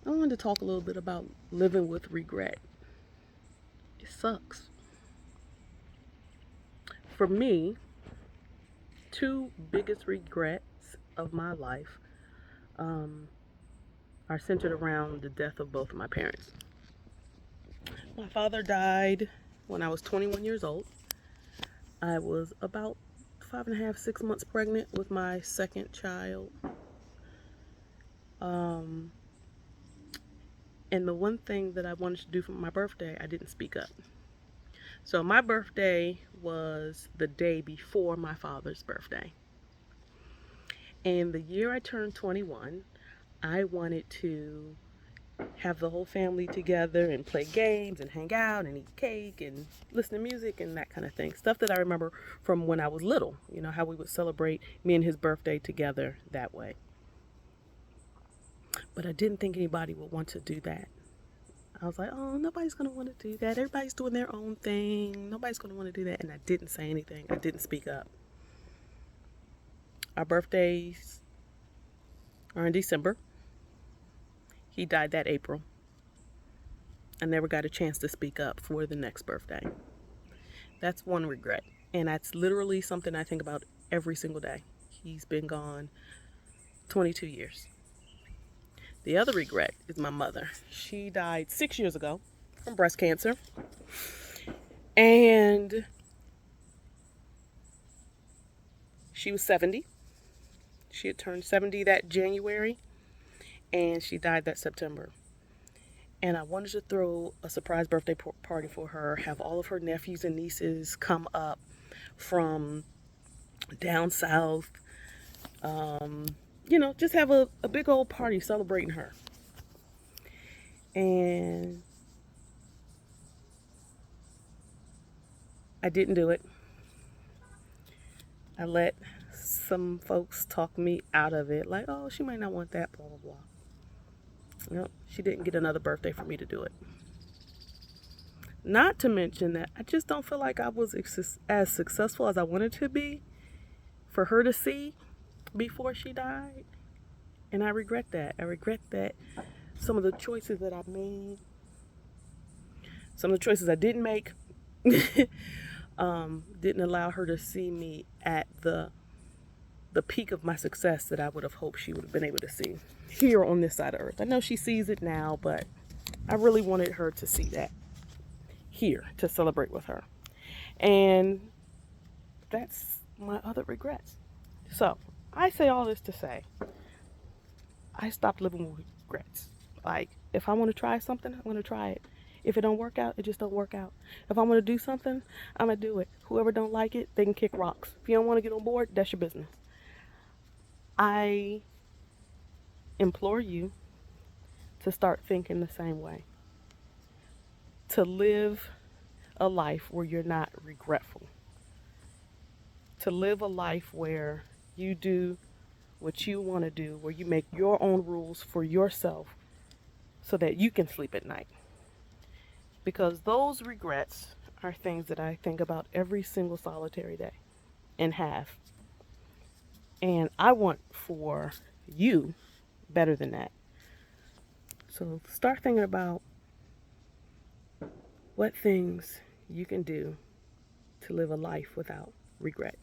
I wanted to talk a little bit about living with regret. It sucks. For me, two biggest regrets of my life um, are centered around the death of both of my parents. My father died when I was 21 years old. I was about 5.5, 6 months pregnant with my second child. Um, and the one thing that I wanted to do for my birthday, I didn't speak up. So my birthday was the day before my father's birthday. And the year I turned 21, I wanted to have the whole family together and play games and hang out and eat cake and listen to music and that kind of thing. Stuff that I remember from when I was little, how we would celebrate me and his birthday together that way. But I didn't think anybody would want to do that. I was like, oh, nobody's going to want to do that. Everybody's doing their own thing. Nobody's going to want to do that. And I didn't say anything. I didn't speak up. Our birthdays are in December. He died that April. I never got a chance to speak up for the next birthday. That's one regret. And that's literally something I think about every single day. He's been gone 22 years. The other regret is my mother. She died 6 years ago from breast cancer. And she was 70. She had turned 70 that January. And she died that September. And I wanted to throw a surprise birthday party for her, have all of her nephews and nieces come up from down south, just have a big old party celebrating her. And I didn't do it. I let some folks talk me out of it, like, oh, she might not want that, blah, blah, blah. She didn't get another birthday for me to do it. Not to mention that I just don't feel like I was as successful as I wanted to be for her to see before she died. And I regret that. I regret that some of the choices that I made, some of the choices I didn't make, didn't allow her to see me at the peak of my success that I would have hoped she would have been able to see here on this side of earth. I know she sees it now, but I really wanted her to see that here to celebrate with her. And that's my other regrets. So I say all this to say I stopped living with regrets. Like, if I want to try something, I'm going to try it. If it don't work out, it just don't work out. If I want to do something, I'm going to do it. Whoever don't like it, they can kick rocks. If you don't want to get on board, that's your business. I implore you to start thinking the same way. To live a life where you're not regretful. To live a life where you do what you want to do, where you make your own rules for yourself so that you can sleep at night. Because those regrets are things that I think about every single solitary day and have. And I want for you better than that. So start thinking about what things you can do to live a life without regret.